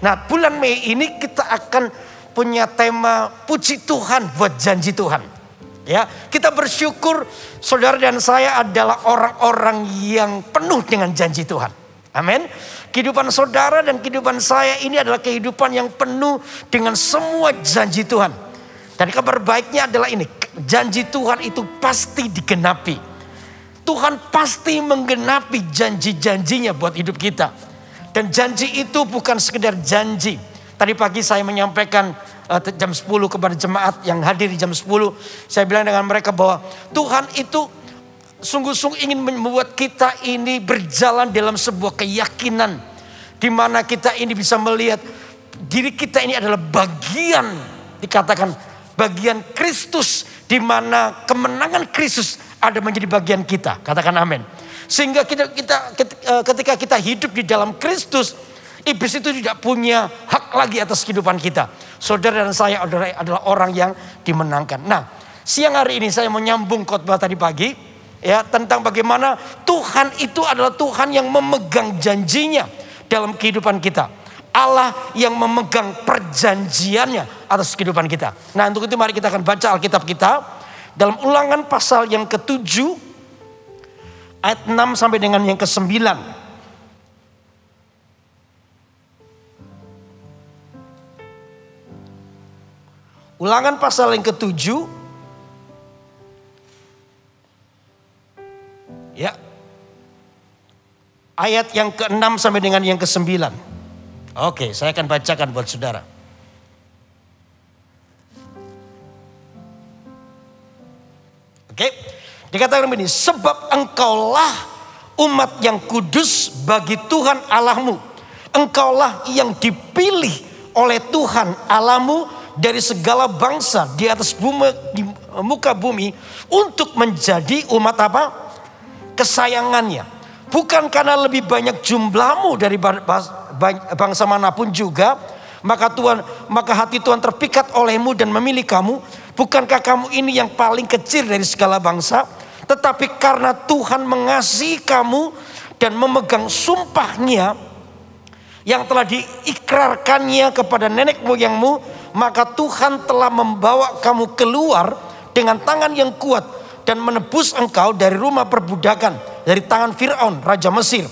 Nah, bulan Mei ini kita akan punya tema puji Tuhan buat janji Tuhan. Ya, kita bersyukur saudara dan saya adalah orang-orang yang penuh dengan janji Tuhan. Amin. Kehidupan saudara dan kehidupan saya ini adalah kehidupan yang penuh dengan semua janji Tuhan. Dan kabar baiknya adalah ini, janji Tuhan itu pasti digenapi. Tuhan pasti menggenapi janji-janjinya buat hidup kita. Dan janji itu bukan sekedar janji. Tadi pagi saya menyampaikan jam 10 kepada jemaat yang hadir di jam 10. Saya bilang dengan mereka bahwa Tuhan itu sungguh-sungguh ingin membuat kita ini berjalan dalam sebuah keyakinan. Di mana kita ini bisa melihat diri kita ini adalah bagian, dikatakan bagian Kristus. Di mana kemenangan Kristus ada menjadi bagian kita. Katakan amin. Sehingga ketika kita hidup di dalam Kristus, iblis itu tidak punya hak lagi atas kehidupan kita. Saudara dan saya adalah orang yang dimenangkan. Nah, siang hari ini saya mau nyambung khotbah tadi pagi. Ya, tentang bagaimana Tuhan itu adalah Tuhan yang memegang janjinya dalam kehidupan kita. Allah yang memegang perjanjiannya atas kehidupan kita. Nah, untuk itu mari kita akan baca Alkitab kita. Dalam Ulangan pasal yang ke-7. Ayat 6 sampai dengan yang ke-9. Ulangan pasal yang ke-7. Ya. Ayat yang ke-6 sampai dengan yang ke-9. Oke, saya akan bacakan buat saudara. Oke. Dikatakan begini, sebab engkaulah umat yang kudus bagi Tuhan Allahmu. Engkaulah yang dipilih oleh Tuhan Allahmu dari segala bangsa di atas bumi, di muka bumi untuk menjadi umat apa? Kesayangannya. Bukan karena lebih banyak jumlahmu dari bangsa manapun juga, maka hati Tuhan terpikat olehmu dan memilih kamu. Bukankah kamu ini yang paling kecil dari segala bangsa? Tetapi karena Tuhan mengasihi kamu dan memegang sumpahnya yang telah diikrarkannya kepada nenek moyangmu, maka Tuhan telah membawa kamu keluar dengan tangan yang kuat dan menebus engkau dari rumah perbudakan, dari tangan Fir'aun, Raja Mesir.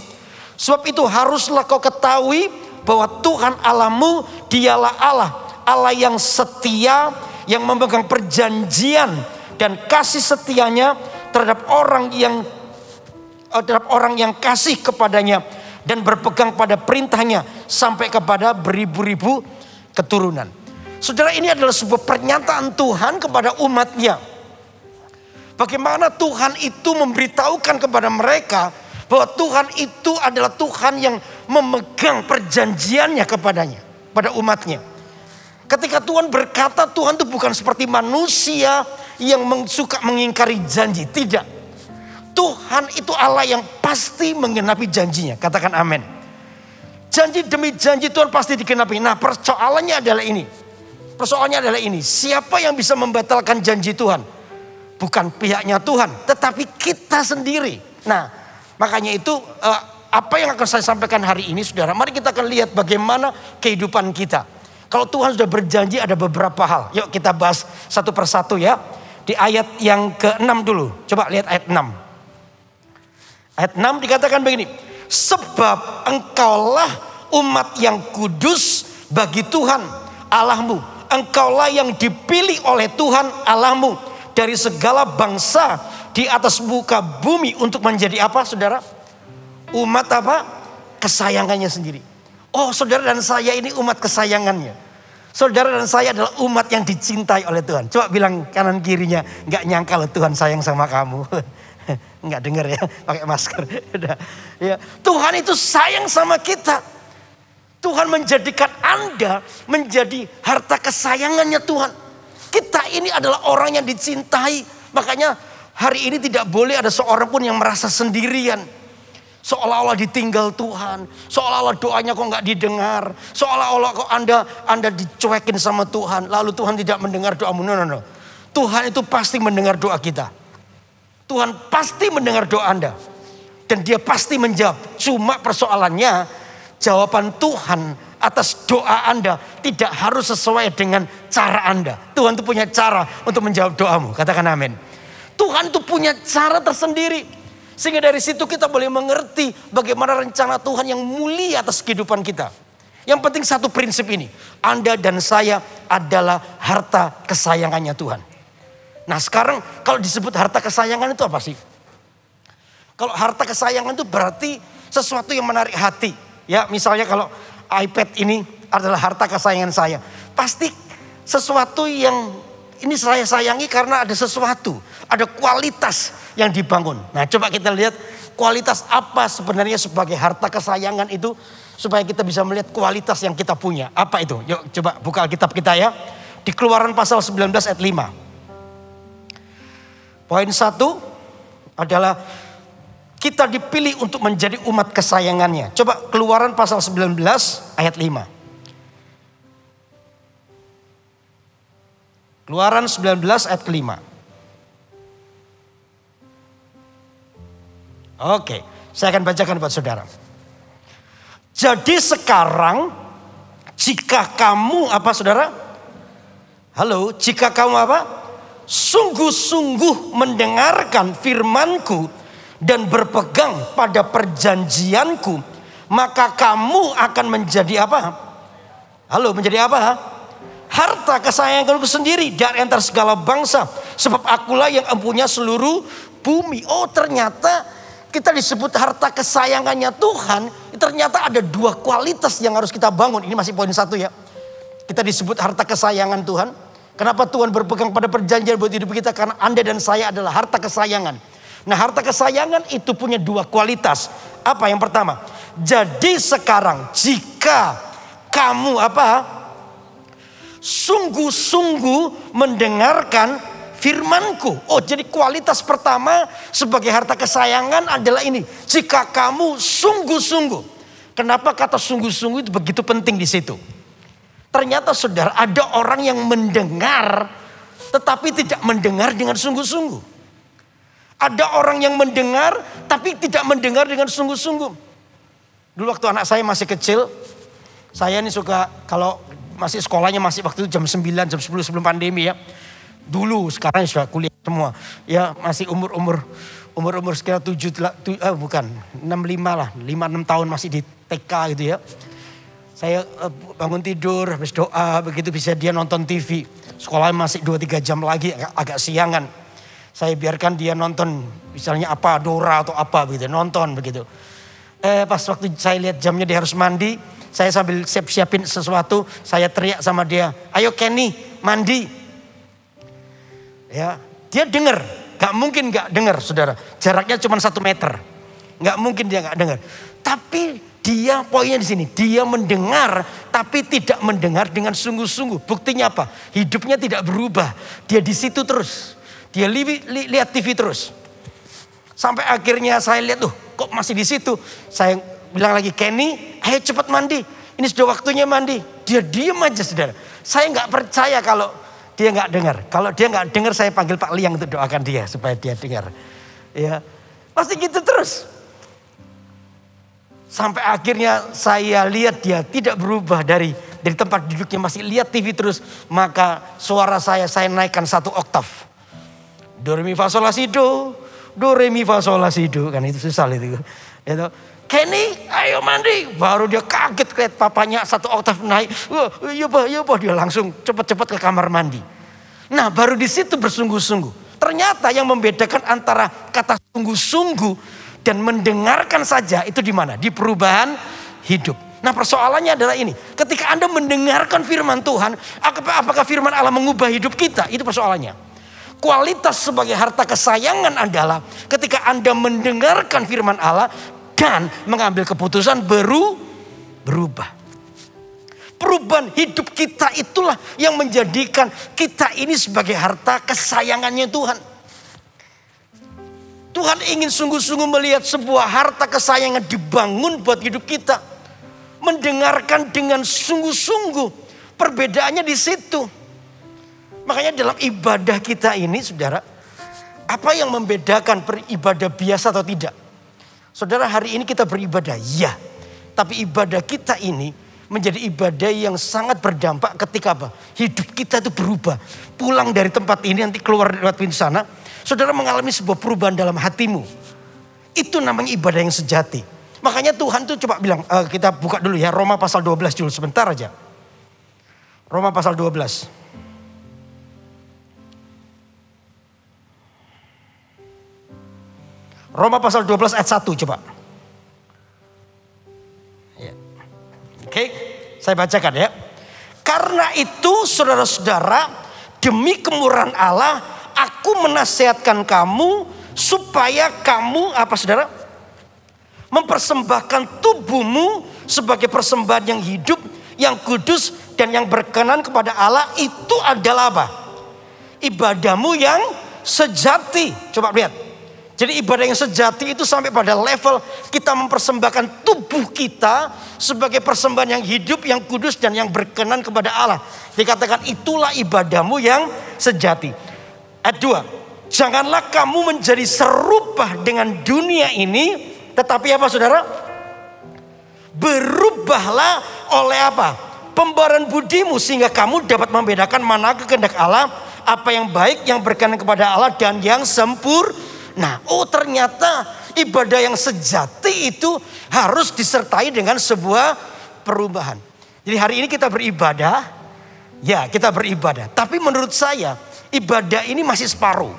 Sebab itu haruslah kau ketahui bahwa Tuhan Allahmu dialah Allah yang setia, yang memegang perjanjian dan kasih setianya terhadap orang yang kasih kepadanya dan berpegang pada perintahnya sampai kepada beribu-ribu keturunan. Saudara, ini adalah sebuah pernyataan Tuhan kepada umatnya. Bagaimana Tuhan itu memberitahukan kepada mereka bahwa Tuhan itu adalah Tuhan yang memegang perjanjiannya kepadanya, pada umatnya. Ketika Tuhan berkata, Tuhan itu bukan seperti manusia yang suka mengingkari janji. Tidak. Tuhan itu Allah yang pasti menggenapi janjinya. Katakan amin. Janji demi janji Tuhan pasti digenapi. Nah, persoalannya adalah ini. Siapa yang bisa membatalkan janji Tuhan? Bukan pihaknya Tuhan, tetapi kita sendiri. Nah, makanya itu apa yang akan saya sampaikan hari ini, saudara. Mari kita akan lihat bagaimana kehidupan kita. Kalau Tuhan sudah berjanji ada beberapa hal. Yuk kita bahas satu persatu ya. Di ayat yang ke-6 dulu. Coba lihat ayat 6. Ayat 6 dikatakan begini. Sebab engkaulah umat yang kudus bagi Tuhan Allahmu. Engkaulah yang dipilih oleh Tuhan Allahmu dari segala bangsa di atas muka bumi untuk menjadi apa, saudara? Umat apa? Kesayangannya sendiri. Oh, saudara dan saya ini umat kesayangannya. Saudara dan saya adalah umat yang dicintai oleh Tuhan. Coba bilang kanan kirinya, nggak nyangka loh Tuhan sayang sama kamu. Nggak dengar ya, pakai masker. Ya, Tuhan itu sayang sama kita. Tuhan menjadikan Anda menjadi harta kesayangannya Tuhan. Kita ini adalah orang yang dicintai. Makanya hari ini tidak boleh ada seorang pun yang merasa sendirian. Seolah-olah ditinggal Tuhan. Seolah-olah doanya kok nggak didengar. Seolah-olah kok Anda dicuekin sama Tuhan. Lalu Tuhan tidak mendengar doamu. No. Tuhan itu pasti mendengar doa kita. Tuhan pasti mendengar doa Anda. Dan dia pasti menjawab. Cuma persoalannya jawaban Tuhan atas doa Anda tidak harus sesuai dengan cara Anda. Tuhan itu punya cara untuk menjawab doamu. Katakan amin. Tuhan itu punya cara tersendiri. Sehingga dari situ kita boleh mengerti bagaimana rencana Tuhan yang mulia atas kehidupan kita. Yang penting satu prinsip ini. Anda dan saya adalah harta kesayangannya Tuhan. Nah sekarang kalau disebut harta kesayangan itu apa sih? Kalau harta kesayangan itu berarti sesuatu yang menarik hati. Ya misalnya kalau iPad ini adalah harta kesayangan saya. Pasti sesuatu yang ini saya sayangi karena ada sesuatu. Ada kualitas yang dibangun. Nah coba kita lihat kualitas apa sebenarnya sebagai harta kesayangan itu. Supaya kita bisa melihat kualitas yang kita punya. Apa itu? Yuk coba buka Alkitab kita ya. Di Keluaran pasal 19 ayat 5. Poin 1 adalah kita dipilih untuk menjadi umat kesayangannya. Coba Keluaran pasal 19 ayat 5. Keluaran 19 ayat ke-5. Oke, saya akan bacakan buat saudara. Jadi sekarang jika kamu apa saudara? Halo, jika kamu apa? Sungguh-sungguh mendengarkan firman-Ku dan berpegang pada perjanjianku, maka kamu akan menjadi apa? Halo, menjadi apa? Harta kesayanganku sendiri dari antara segala bangsa, sebab akulah yang mempunyai seluruh bumi. Oh, ternyata kita disebut harta kesayangannya Tuhan. Ternyata ada dua kualitas yang harus kita bangun. Ini masih poin 1 ya. Kita disebut harta kesayangan Tuhan. Kenapa Tuhan berpegang pada perjanjian buat hidup kita? Karena Anda dan saya adalah harta kesayangan. Nah harta kesayangan itu punya dua kualitas. Apa yang pertama? Jadi sekarang jika kamu apa? Sungguh-sungguh mendengarkan firman-Ku. Oh jadi kualitas pertama sebagai harta kesayangan adalah ini. Jika kamu sungguh-sungguh. Kenapa kata sungguh-sungguh itu begitu penting di situ? Ternyata saudara ada orang yang mendengar tetapi tidak mendengar dengan sungguh-sungguh. Ada orang yang mendengar tapi tidak mendengar dengan sungguh-sungguh. Dulu waktu anak saya masih kecil, saya ini suka kalau masih sekolahnya masih waktu itu jam 9, jam 10 sebelum pandemi ya. Dulu sekarang sudah kuliah semua. Ya masih umur sekitar 65 lah, 5-6 tahun masih di TK gitu ya. Saya bangun tidur, habis doa, begitu bisa dia nonton TV. Sekolah masih 2-3 jam lagi, agak siangan. Saya biarkan dia nonton misalnya apa, Dora atau apa begitu, nonton begitu. Pas waktu saya lihat jamnya dia harus mandi, saya sambil siapin sesuatu, saya teriak sama dia, ayo Kenny mandi. Ya, dia dengar, gak mungkin gak dengar saudara. Jaraknya cuma 1 meter, gak mungkin dia gak dengar. Tapi dia poinnya di sini, dia mendengar tapi tidak mendengar dengan sungguh-sungguh. Buktinya apa? Hidupnya tidak berubah, dia di situ terus. Dia lihat TV terus. Sampai akhirnya saya lihat, kok masih di situ. Saya bilang lagi, Kenny, ayo cepat mandi. Ini sudah waktunya mandi. Dia diem aja saudara. Saya nggak percaya kalau dia nggak dengar. Kalau dia nggak dengar, saya panggil Pak Liang untuk doakan dia supaya dia dengar. Ya, pasti gitu terus. Sampai akhirnya saya lihat dia tidak berubah dari tempat duduknya, masih lihat TV terus. Maka suara saya naikkan 1 oktav. Do re mi fa sol la si do. Do re mi fa sol la si do. Kan itu susah itu. Itu. Kenny ayo mandi. Baru dia kaget lihat papanya 1 oktav naik. Iya pak. Dia langsung cepat-cepat ke kamar mandi. Nah baru di situ bersungguh-sungguh. Ternyata yang membedakan antara kata sungguh-sungguh dan mendengarkan saja itu di mana? Di perubahan hidup. Nah persoalannya adalah ini. Ketika Anda mendengarkan firman Tuhan, apakah firman Allah mengubah hidup kita? Itu persoalannya. Kualitas sebagai harta kesayangan adalah ketika Anda mendengarkan firman Allah dan mengambil keputusan berubah. Perubahan hidup kita itulah yang menjadikan kita ini sebagai harta kesayangannya Tuhan. Tuhan ingin sungguh-sungguh melihat sebuah harta kesayangan dibangun buat hidup kita. Mendengarkan dengan sungguh-sungguh. Perbedaannya di situ. Makanya dalam ibadah kita ini saudara. Apa yang membedakan beribadah biasa atau tidak? Saudara hari ini kita beribadah ya. Tapi ibadah kita ini menjadi ibadah yang sangat berdampak ketika apa? Hidup kita itu berubah. Pulang dari tempat ini nanti keluar lewat pintu sana, saudara mengalami sebuah perubahan dalam hatimu. Itu namanya ibadah yang sejati. Makanya Tuhan tuh coba bilang, kita buka dulu ya Roma pasal 12 dulu sebentar aja. Roma pasal 12. Roma pasal 12 ayat 1 coba. Ya. Oke, saya bacakan ya. Karena itu saudara-saudara, demi kemurahan Allah, aku menasihatkan kamu supaya kamu apa saudara? Mempersembahkan tubuhmu sebagai persembahan yang hidup, yang kudus dan yang berkenan kepada Allah. Itu adalah apa? Ibadahmu yang sejati. Coba lihat. Jadi ibadah yang sejati itu sampai pada level kita mempersembahkan tubuh kita sebagai persembahan yang hidup, yang kudus dan yang berkenan kepada Allah. Dikatakan itulah ibadahmu yang sejati. Ayat 2. Janganlah kamu menjadi serupa dengan dunia ini, tetapi apa saudara? Berubahlah oleh apa? Pembaharuan budimu sehingga kamu dapat membedakan mana kehendak Allah, apa yang baik, yang berkenan kepada Allah dan yang sempurna. Nah, ternyata ibadah yang sejati itu harus disertai dengan sebuah perubahan. Jadi hari ini kita beribadah, ya kita beribadah. Tapi menurut saya ibadah ini masih separuh.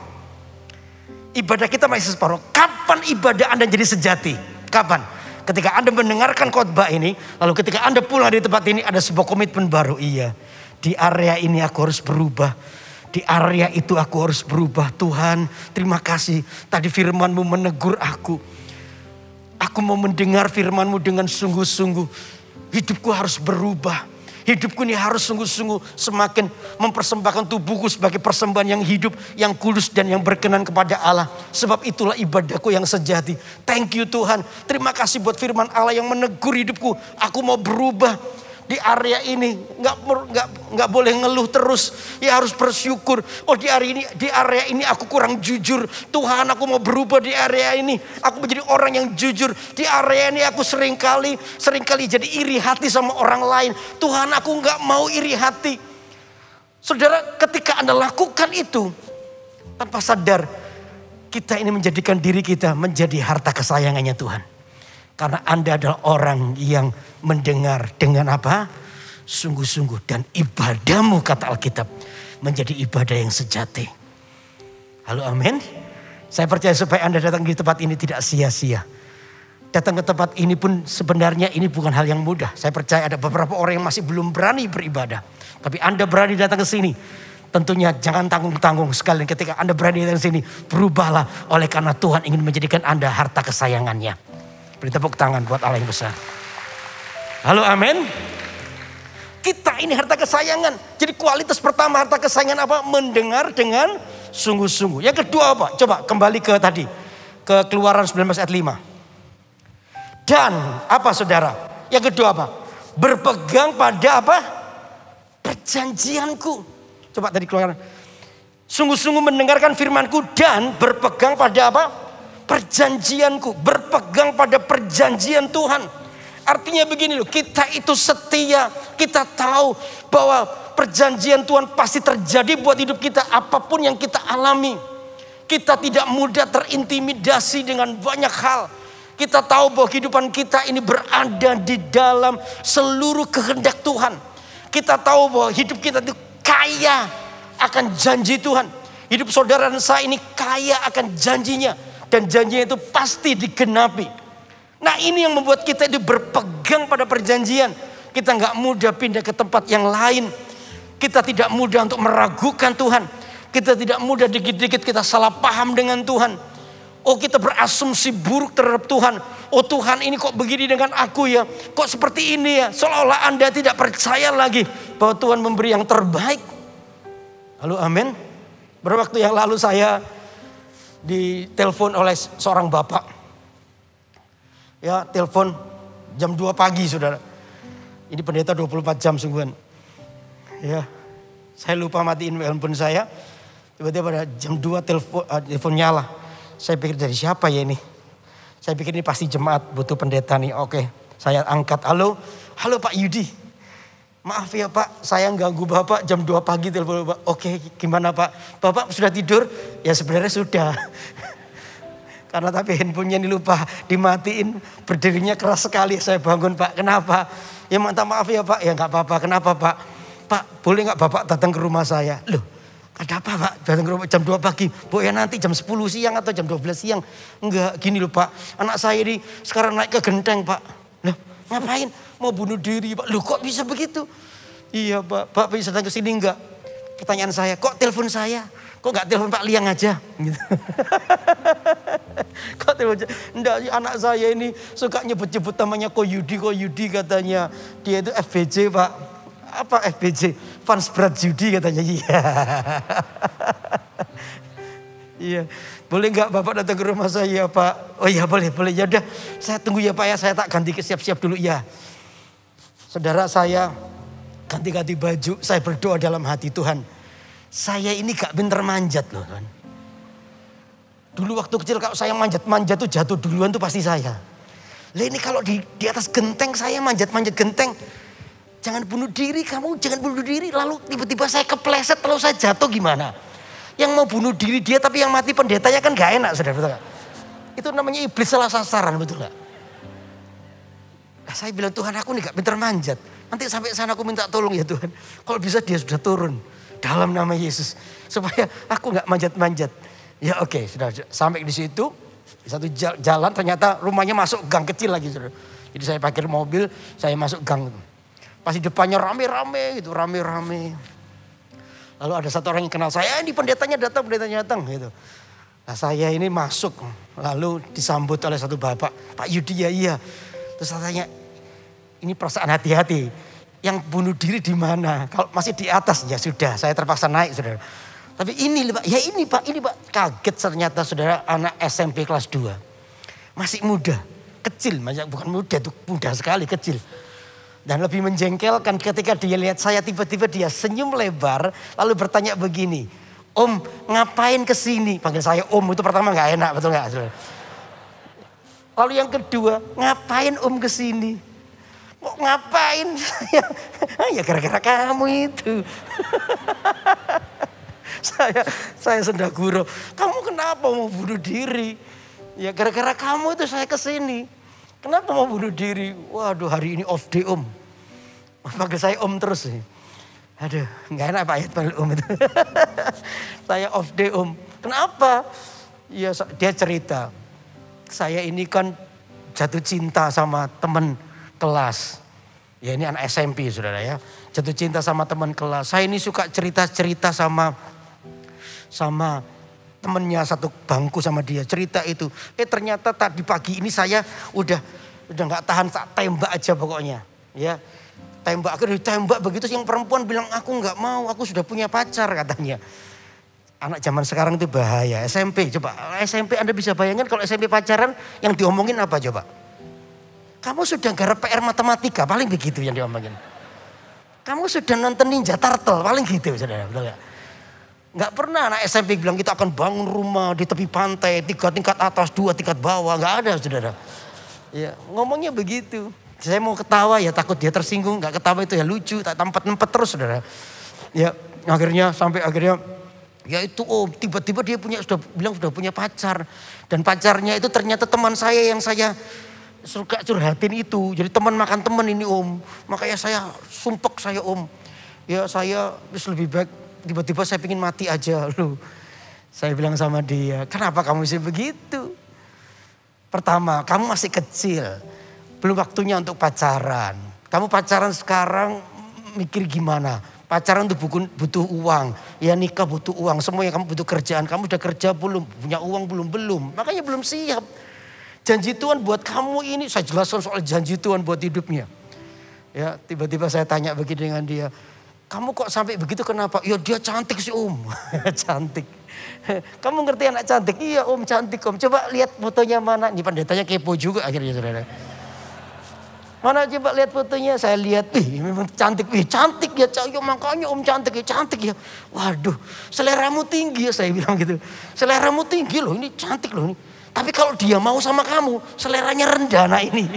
Ibadah kita masih separuh. Kapan ibadah Anda jadi sejati? Kapan? Ketika Anda mendengarkan khotbah ini, lalu ketika Anda pulang dari tempat ini ada sebuah komitmen baru. Iya, di area ini aku harus berubah. Di area itu aku harus berubah. Tuhan, terima kasih. Tadi firman-Mu menegur aku. Aku mau mendengar firman-Mu dengan sungguh-sungguh. Hidupku harus berubah. Hidupku ini harus sungguh-sungguh semakin mempersembahkan tubuhku sebagai persembahan yang hidup, yang kudus dan yang berkenan kepada Allah. Sebab itulah ibadahku yang sejati. Thank you Tuhan. Terima kasih buat firman Allah yang menegur hidupku. Aku mau berubah. Di area ini nggak boleh ngeluh terus, ya harus bersyukur. Oh di area ini aku kurang jujur. Tuhan, aku mau berubah di area ini. Aku menjadi orang yang jujur. Di area ini aku seringkali jadi iri hati sama orang lain. Tuhan, aku nggak mau iri hati. Saudara, ketika Anda lakukan itu tanpa sadar, kita ini menjadikan diri kita menjadi harta kesayangannya Tuhan. Karena Anda adalah orang yang mendengar dengan apa? Sungguh-sungguh. Dan ibadahmu kata Alkitab menjadi ibadah yang sejati. Halo amin. Saya percaya supaya Anda datang di tempat ini tidak sia-sia. Datang ke tempat ini pun sebenarnya ini bukan hal yang mudah. Saya percaya ada beberapa orang yang masih belum berani beribadah. Tapi Anda berani datang ke sini. Tentunya jangan tanggung-tanggung sekalian ketika Anda berani datang ke sini. Berubahlah oleh karena Tuhan ingin menjadikan Anda harta kesayangannya. Beri tepuk tangan buat Allah yang besar. Halo amin. Kita ini harta kesayangan. Jadi kualitas pertama harta kesayangan apa? Mendengar dengan sungguh-sungguh. Yang kedua apa? Coba kembali ke tadi. Ke Keluaran 19 ayat 5. Dan apa saudara? Yang kedua apa? Berpegang pada apa? Perjanjianku. Coba tadi Keluaran. Sungguh-sungguh mendengarkan firmanku dan berpegang pada apa? Perjanjianku, berpegang pada perjanjian Tuhan. Artinya begini loh, kita itu setia. Kita tahu bahwa perjanjian Tuhan pasti terjadi buat hidup kita apapun yang kita alami. Kita tidak mudah terintimidasi dengan banyak hal. Kita tahu bahwa kehidupan kita ini berada di dalam seluruh kehendak Tuhan. Kita tahu bahwa hidup kita itu kaya akan janji Tuhan. Hidup saudara dan saya ini kaya akan janjinya. Dan janjinya itu pasti digenapi. Nah ini yang membuat kita itu berpegang pada perjanjian. Kita nggak mudah pindah ke tempat yang lain. Kita tidak mudah untuk meragukan Tuhan. Kita tidak mudah dikit-dikit kita salah paham dengan Tuhan. Oh kita berasumsi buruk terhadap Tuhan. Oh Tuhan ini kok begini dengan aku ya. Kok seperti ini ya. Seolah-olah Anda tidak percaya lagi bahwa Tuhan memberi yang terbaik. Halo amin. Beberapa waktu yang lalu saya ditelepon oleh seorang bapak. Ya, telepon jam 2 pagi saudara. Ini pendeta 24 jam sungguhan. Ya, saya lupa matiin handphone saya. Tiba-tiba pada jam 2 telepon nyala. Saya pikir dari siapa ya ini? Saya pikir ini pasti jemaat butuh pendeta nih. Oke, saya angkat. Halo Pak Yudi. Maaf ya Pak, saya ganggu Bapak jam 2 pagi telepon Bapak. Oke, gimana Pak? Bapak sudah tidur? Ya sebenarnya sudah. Karena tapi handphonenya ini lupa dimatiin. Berdirinya keras sekali, saya bangun Pak. Kenapa? Ya minta maaf ya Pak. Ya gak apa-apa, kenapa Pak? Pak, boleh gak Bapak datang ke rumah saya? Loh, ada apa Pak? Datang ke rumah jam 2 pagi. Bu ya nanti jam 10 siang atau jam 12 siang. Enggak, gini loh Pak. Anak saya ini sekarang naik ke genteng Pak. Loh, ngapain? Mau bunuh diri Pak. Loh kok bisa begitu? Iya Pak, Pak bisa datang ke sini enggak? Pertanyaan saya, kok telepon saya? Kok enggak telepon Pak Liang aja? Gitu. Kok telepon aja? Enggak, anak saya ini suka nyebut-nyebut namanya Koyudi katanya. Dia itu FBJ Pak. Apa FBJ? Fans berat judi katanya. Iya. Iya. Boleh enggak Bapak datang ke rumah saya Pak? Oh iya boleh. Ya udah, saya tunggu ya Pak ya. Saya tak ganti siap-siap dulu ya. Saudara saya ganti-ganti baju, saya berdoa dalam hati Tuhan. Saya ini gak pinter manjat loh Tuhan. Dulu waktu kecil kalau saya manjat tuh jatuh duluan tuh pasti saya. Lah ini kalau di atas genteng saya manjat genteng. Jangan bunuh diri kamu, jangan bunuh diri. Lalu tiba-tiba saya kepleset lalu saya jatuh gimana? Yang mau bunuh diri dia tapi yang mati pendetanya kan gak enak saudara, betul gak? Itu namanya iblis salah sasaran, betul gak? Saya bilang Tuhan aku nih gak pinter manjat. Nanti sampai sana aku minta tolong ya Tuhan. Kalau bisa dia sudah turun dalam nama Yesus. Supaya aku gak manjat-manjat. Ya oke, sudah sampai di situ. Di satu jalan ternyata rumahnya masuk gang kecil lagi. Saudara. Jadi saya parkir mobil, saya masuk gang. Pas di depannya rame-rame gitu, rame-rame. Lalu ada satu orang yang kenal saya, ini pendetanya datang gitu. Nah saya ini masuk, lalu disambut oleh satu bapak. Pak Yudi ya iya. Terus saya tanya, ini perasaan hati-hati. Yang bunuh diri di mana? Kalau masih di atas ya sudah, saya terpaksa naik saudara. Tapi ini Pak, ya ini Pak. Kaget ternyata saudara anak SMP kelas 2. Masih muda, kecil, bukan muda, itu muda sekali kecil. Dan lebih menjengkelkan ketika dia lihat saya tiba-tiba dia senyum lebar. Lalu bertanya begini, Om ngapain kesini? Panggil saya Om itu pertama gak enak, betul gak? Lalu yang kedua, ngapain Om kesini? Kok ngapain saya? Ya gara-gara kamu itu. saya sendaguro. Kamu kenapa mau bunuh diri? Ya gara-gara kamu itu saya kesini. Kenapa mau bunuh diri? Waduh hari ini off day Om. Panggil saya Om terus. Aduh gak enak Pak ya panggil Om itu. Saya off day Om. Kenapa? Ya dia cerita. Saya ini kan jatuh cinta sama teman kelas. Ya ini anak SMP saudara ya. Jatuh cinta sama teman kelas. Saya ini suka cerita-cerita sama temennya satu bangku sama dia. Cerita itu. Ternyata tadi pagi ini saya udah gak tahan tak tembak aja pokoknya. Ya tembak, akhirnya ditembak begitu. Yang perempuan bilang aku gak mau, aku sudah punya pacar katanya. Anak zaman sekarang itu bahaya. SMP coba. SMP Anda bisa bayangkan kalau SMP pacaran yang diomongin apa coba? Kamu sudah garap PR matematika, paling begitu yang diomongin. Kamu sudah nonton Ninja Turtle, paling gitu saudara, betul gak? Gak pernah anak SMP bilang kita akan bangun rumah di tepi pantai, 3 tingkat atas, 2 tingkat bawah, gak ada saudara. Ya, ngomongnya begitu. Saya mau ketawa ya takut dia tersinggung, gak ketawa itu ya lucu, tak tempat-tempat terus saudara. Ya akhirnya ya itu tiba-tiba dia sudah punya pacar. Dan pacarnya itu ternyata teman saya yang saya suka curhatin itu. Jadi teman makan teman ini Om. Makanya saya sumpek saya Om. Ya saya lebih baik tiba-tiba saya pengen mati aja loh. Saya bilang sama dia, kenapa kamu bisa begitu? Pertama, kamu masih kecil. Belum waktunya untuk pacaran. Kamu pacaran sekarang mikir gimana? Pacaran tuh butuh uang. Ya nikah butuh uang. Semuanya kamu butuh kerjaan. Kamu udah kerja belum? Punya uang belum? Makanya belum siap. Janji Tuhan buat kamu ini, saya jelaskan soal janji Tuhan buat hidupnya. Ya, tiba-tiba saya tanya begini dengan dia, kamu kok sampai begitu kenapa? Ya dia cantik sih Om, cantik. Kamu ngerti anak cantik? Iya Om cantik Om, coba lihat fotonya mana. Ini pendetanya kepo juga akhirnya saudara. Mana coba lihat fotonya, saya lihat, memang cantik, cantik ya, makanya Om cantik ya. Waduh, seleramu tinggi ya saya bilang gitu. Seleramu tinggi loh, ini cantik loh ini. Tapi kalau dia mau sama kamu, seleranya rendah nah ini.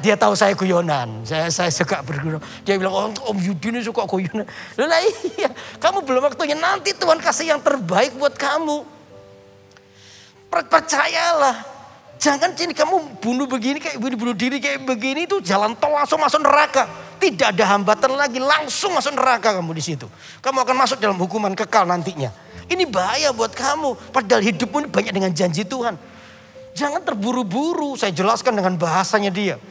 Dia tahu saya guyonan. Saya suka bergurau. Dia bilang, oh Om Yudi ini suka guyonan. Lah iya, kamu belum waktunya. Nanti Tuhan kasih yang terbaik buat kamu. Percayalah. Jangan sini kamu bunuh begini, kayak bunuh diri kayak begini, itu jalan tol langsung masuk neraka. Tidak ada hambatan lagi, langsung masuk neraka kamu di situ. Kamu akan masuk dalam hukuman kekal nantinya. Ini bahaya buat kamu. Padahal hidupmu ini banyak dengan janji Tuhan. Jangan terburu-buru. Saya jelaskan dengan bahasanya dia.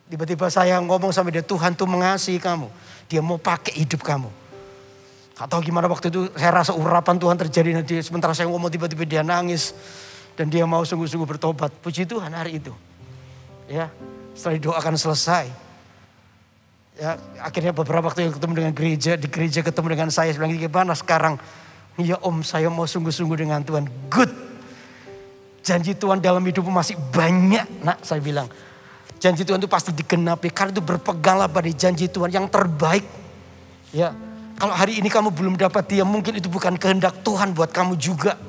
Tiba-tiba saya ngomong sama dia, Tuhan tuh mengasihi kamu. Dia mau pakai hidup kamu. Gak tahu gimana waktu itu saya rasa urapan Tuhan terjadi. Nanti sementara saya ngomong tiba-tiba dia nangis. Dan dia mau sungguh-sungguh bertobat. Puji Tuhan hari itu. Ya, setelah didoakan selesai. Ya, akhirnya beberapa waktu yang ketemu dengan gereja, di gereja ketemu dengan saya bilang gimana sekarang? Ya Om, saya mau sungguh-sungguh dengan Tuhan. Good. Janji Tuhan dalam hidupmu masih banyak, nak, saya bilang. Janji Tuhan itu pasti digenapi, karena itu berpeganglah pada janji Tuhan yang terbaik. Ya, kalau hari ini kamu belum dapat dia, mungkin itu bukan kehendak Tuhan buat kamu juga.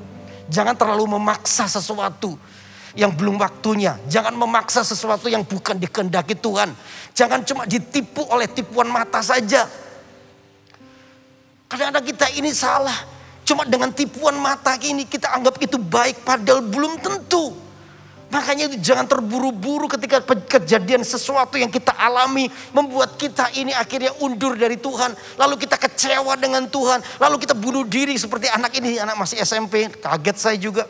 Jangan terlalu memaksa sesuatu yang belum waktunya. Jangan memaksa sesuatu yang bukan dikehendaki Tuhan. Jangan cuma ditipu oleh tipuan mata saja. Kadang-kadang kita ini salah. Cuma dengan tipuan mata ini kita anggap itu baik, padahal belum tentu. Makanya itu jangan terburu-buru ketika kejadian sesuatu yang kita alami membuat kita ini akhirnya undur dari Tuhan. Lalu kita kecewa dengan Tuhan. Lalu kita bunuh diri seperti anak ini, anak masih SMP. Kaget saya juga.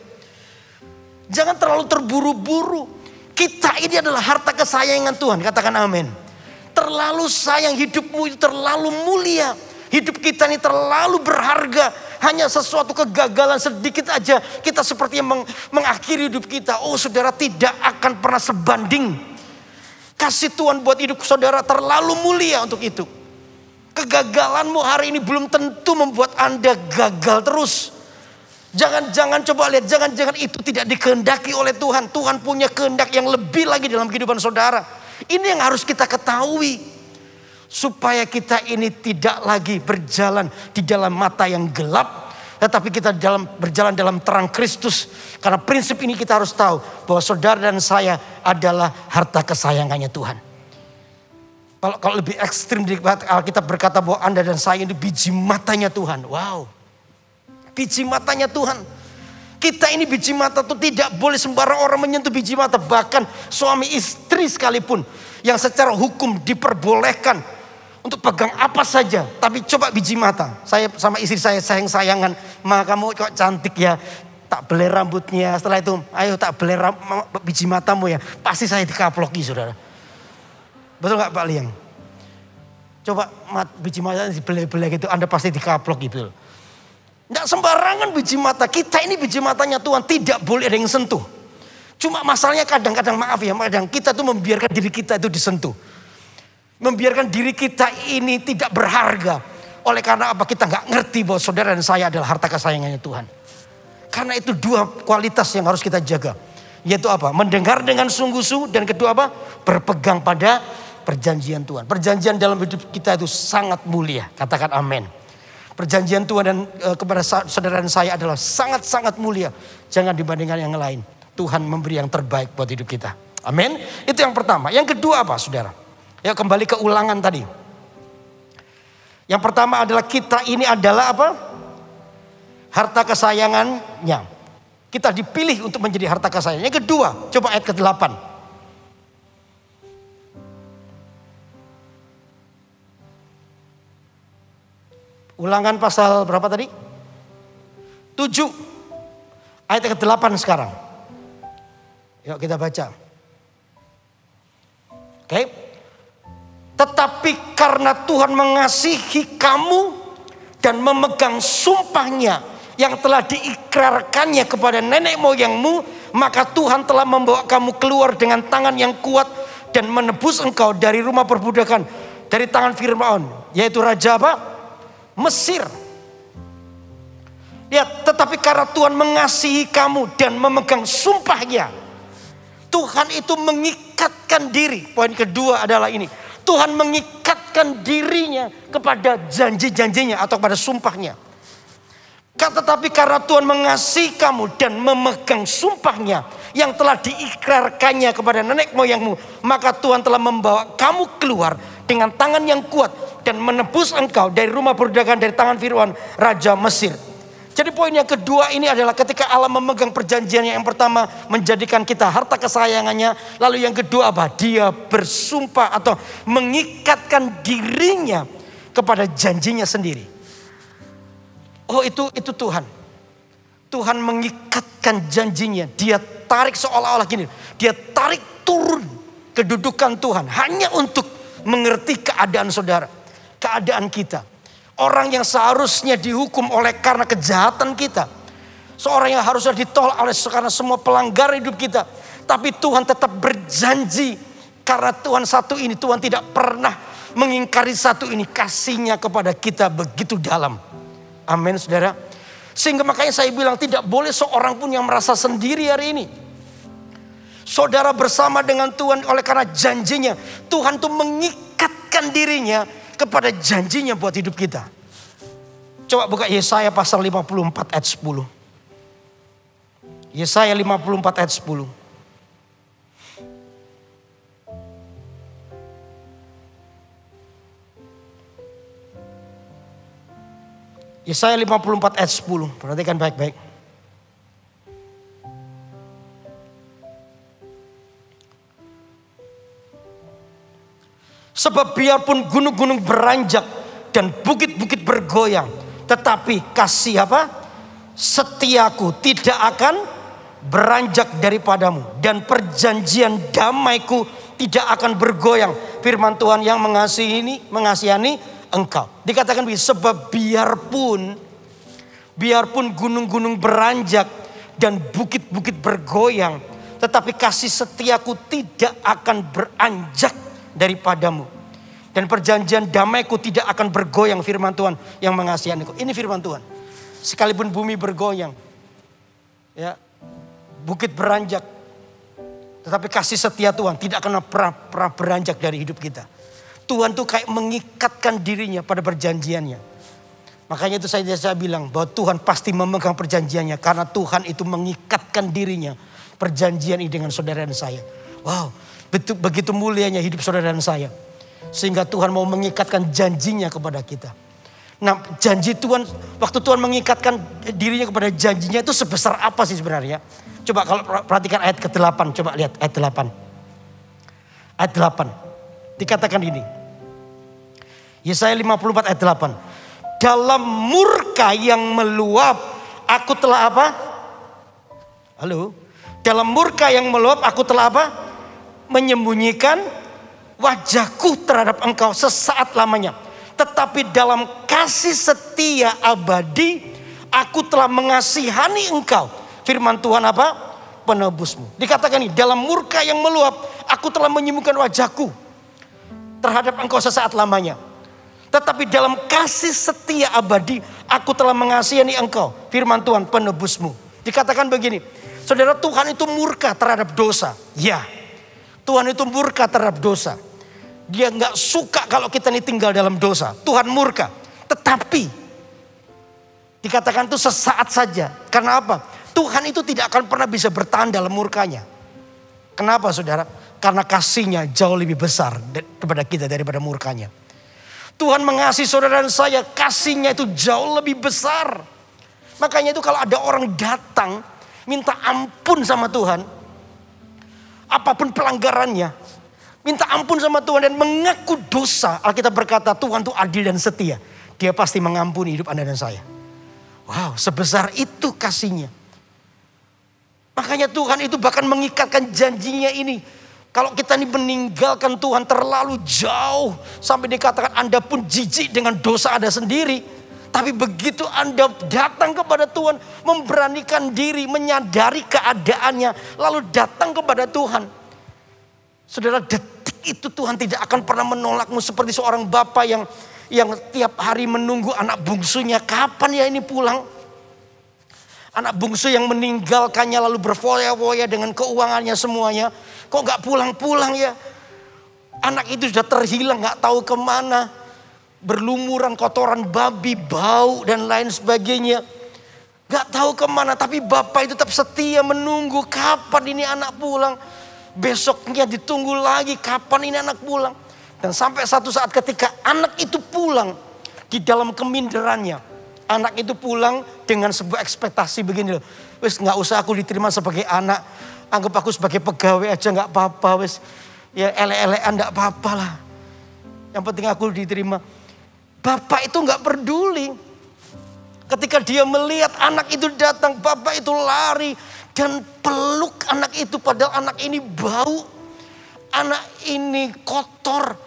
Jangan terlalu terburu-buru. Kita ini adalah harta kesayangan Tuhan. Katakan amin. Terlalu sayang, hidupmu itu terlalu mulia. Hidup kita ini terlalu berharga. Hanya sesuatu kegagalan sedikit aja kita seperti mengakhiri hidup kita. Oh saudara, tidak akan pernah sebanding. Kasih Tuhan buat hidup saudara terlalu mulia untuk itu. Kegagalanmu hari ini belum tentu membuat Anda gagal terus. Jangan-jangan coba lihat, jangan-jangan itu tidak dikehendaki oleh Tuhan. Tuhan punya kehendak yang lebih lagi dalam kehidupan saudara. Ini yang harus kita ketahui. Supaya kita ini tidak lagi berjalan di dalam mata yang gelap. Tetapi kita berjalan dalam terang Kristus. Karena prinsip ini kita harus tahu. Bahwa saudara dan saya adalah harta kesayangannya Tuhan. Kalau lebih ekstrim di Alkitab berkata bahwa Anda dan saya ini biji matanya Tuhan. Wow. Biji matanya Tuhan. Kita ini biji mata itu tidak boleh sembarang orang menyentuh biji mata. Bahkan suami istri sekalipun. Yang secara hukum diperbolehkan untuk pegang apa saja. Tapi coba biji mata. Saya sama istri saya sayang-sayangan. Ma, kamu kok cantik ya. Tak belai rambutnya. Setelah itu ayo tak belai biji matamu ya. Pasti saya dikaploki saudara. Betul gak Pak Liang? Coba biji mata dibelai-belai gitu. Anda pasti dikaplok gitu. Tidak sembarangan biji mata. Kita ini biji matanya Tuhan. Tidak boleh ada yang sentuh. Cuma masalahnya kadang-kadang maaf ya. Kadang kita tuh membiarkan diri kita itu disentuh. Membiarkan diri kita ini tidak berharga. Oleh karena apa? Kita gak ngerti bahwa saudara dan saya adalah harta kesayangannya Tuhan. Karena itu dua kualitas yang harus kita jaga. Yaitu apa? Mendengar dengan sungguh-sungguh. Dan kedua apa? Berpegang pada perjanjian Tuhan. Perjanjian dalam hidup kita itu sangat mulia. Katakan amin. Perjanjian Tuhan dan kepada saudara dan saya adalah sangat-sangat mulia. Jangan dibandingkan yang lain. Tuhan memberi yang terbaik buat hidup kita. Amin. Itu yang pertama. Yang kedua apa saudara? Ya kembali ke ulangan tadi. Yang pertama adalah kita ini adalah apa? Harta kesayangannya. Kita dipilih untuk menjadi harta kesayangan. Yang kedua, coba ayat ke-8. Ulangan pasal berapa tadi? 7. Ayat ke-8 sekarang. Yuk kita baca. Oke. Tetapi karena Tuhan mengasihi kamu dan memegang sumpahnya yang telah diikrarkannya kepada nenek moyangmu, maka Tuhan telah membawa kamu keluar dengan tangan yang kuat dan menebus engkau dari rumah perbudakan, dari tangan Firaun, yaitu raja apa? Mesir. Lihat, tetapi karena Tuhan mengasihi kamu dan memegang sumpahnya, Tuhan itu mengikatkan diri. Poin kedua adalah ini. Tuhan mengikatkan dirinya kepada janji-janjinya atau pada sumpahnya. Tetapi karena Tuhan mengasihi kamu dan memegang sumpahnya yang telah diikrarkannya kepada nenek moyangmu, maka Tuhan telah membawa kamu keluar dengan tangan yang kuat dan menebus engkau dari rumah perbudakan, dari tangan Firaun raja Mesir. Jadi poin yang kedua ini adalah ketika Allah memegang perjanjiannya, yang pertama menjadikan kita harta kesayangannya. Lalu yang kedua apa? Dia bersumpah atau mengikatkan dirinya kepada janjinya sendiri. Oh itu Tuhan. Tuhan mengikatkan janjinya. Dia tarik seolah-olah gini. Dia tarik turun kedudukan Tuhan. Hanya untuk mengerti keadaan saudara. Keadaan kita. Orang yang seharusnya dihukum oleh karena kejahatan kita. Seorang yang harusnya ditolak oleh karena semua pelanggaran hidup kita. Tapi Tuhan tetap berjanji. Karena Tuhan satu ini, Tuhan tidak pernah mengingkari satu ini. Kasihnya kepada kita begitu dalam. Amin saudara. Sehingga makanya saya bilang tidak boleh seorang pun yang merasa sendiri hari ini. Saudara bersama dengan Tuhan oleh karena janjinya. Tuhan tuh mengikatkan dirinya kepada janjinya buat hidup kita. Coba buka Yesaya pasal 54 ayat 10. Yesaya 54 ayat 10. Yesaya 54 ayat 10. Perhatikan baik-baik. Sebab biarpun gunung-gunung beranjak dan bukit-bukit bergoyang, tetapi kasih apa? Setiaku tidak akan beranjak daripadamu, dan perjanjian damaiku tidak akan bergoyang. Firman Tuhan yang mengasihani engkau. Dikatakan begitu, sebab biarpun gunung-gunung beranjak dan bukit-bukit bergoyang, tetapi kasih setiaku tidak akan beranjak daripadamu, dan perjanjian damaiku tidak akan bergoyang. Firman Tuhan yang mengasihaniku. Ini firman Tuhan. Sekalipun bumi bergoyang, ya, bukit beranjak, tetapi kasih setia Tuhan tidak akan pernah beranjak dari hidup kita. Tuhan tuh kayak mengikatkan dirinya pada perjanjiannya. Makanya itu saya bilang bahwa Tuhan pasti memegang perjanjiannya, karena Tuhan itu mengikatkan dirinya perjanjian ini dengan saudara dan saya. Wow. Begitu mulianya hidup saudara dan saya. Sehingga Tuhan mau mengikatkan janjinya kepada kita. Nah, janji Tuhan, waktu Tuhan mengikatkan dirinya kepada janjinya itu sebesar apa sih sebenarnya? Coba kalau perhatikan ayat ke-8. Coba lihat ayat 8. Ayat 8. Dikatakan ini. Yesaya 54 ayat 8. Dalam murka yang meluap, aku telah apa? Halo? Dalam murka yang meluap, aku telah apa? Menyembunyikan wajahku terhadap engkau sesaat lamanya. Tetapi dalam kasih setia abadi, aku telah mengasihani engkau. Firman Tuhan apa? Penebusmu. Dikatakan ini, dalam murka yang meluap, aku telah menyembunyikan wajahku terhadap engkau sesaat lamanya. Tetapi dalam kasih setia abadi, aku telah mengasihani engkau. Firman Tuhan, penebusmu. Dikatakan begini, saudara, Tuhan itu murka terhadap dosa. Ya. Tuhan itu murka terhadap dosa. Dia gak suka kalau kita ini tinggal dalam dosa. Tuhan murka. Tetapi dikatakan itu sesaat saja. Karena apa? Tuhan itu tidak akan pernah bisa bertahan dalam murkanya. Kenapa saudara? Karena kasihnya jauh lebih besar kepada kita daripada murkanya. Tuhan mengasihi saudara dan saya, kasihnya itu jauh lebih besar. Makanya itu kalau ada orang datang minta ampun sama Tuhan, apapun pelanggarannya, minta ampun sama Tuhan dan mengaku dosa. Alkitab berkata Tuhan itu adil dan setia. Dia pasti mengampuni hidup Anda dan saya. Wow, sebesar itu kasihnya. Makanya Tuhan itu bahkan mengikatkan janjinya ini. Kalau kita ini meninggalkan Tuhan terlalu jauh, sampai dikatakan Anda pun jijik dengan dosa Anda sendiri. Tapi begitu Anda datang kepada Tuhan, memberanikan diri, menyadari keadaannya, lalu datang kepada Tuhan. Saudara, detik itu Tuhan tidak akan pernah menolakmu seperti seorang bapa yang tiap hari menunggu anak bungsunya, kapan ya ini pulang. Anak bungsu yang meninggalkannya lalu berfoya-foya dengan keuangannya semuanya. Kok gak pulang-pulang ya? Anak itu sudah terhilang, gak tahu kemana. Berlumuran kotoran babi, bau dan lain sebagainya. Gak tahu kemana, tapi bapak itu tetap setia menunggu kapan ini anak pulang. Besoknya ditunggu lagi kapan ini anak pulang. Dan sampai satu saat ketika anak itu pulang, di dalam keminderannya, anak itu pulang dengan sebuah ekspektasi begini loh. Wes gak usah aku diterima sebagai anak, anggap aku sebagai pegawai aja gak apa-apa. Wes ya ele-elean gak apa-apa lah. Yang penting aku diterima. Bapak itu gak peduli. Ketika dia melihat anak itu datang, bapak itu lari dan peluk anak itu. Padahal anak ini bau, anak ini kotor.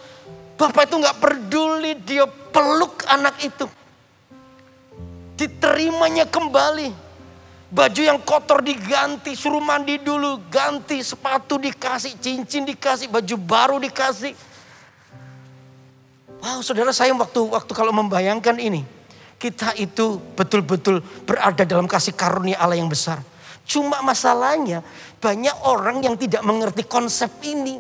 Bapak itu gak peduli, dia peluk anak itu. Diterimanya kembali. Baju yang kotor diganti, suruh mandi dulu, ganti sepatu dikasih, cincin dikasih, baju baru dikasih. Wow, saudara, saya waktu kalau membayangkan ini, kita itu betul-betul berada dalam kasih karunia Allah yang besar. Cuma masalahnya banyak orang yang tidak mengerti konsep ini.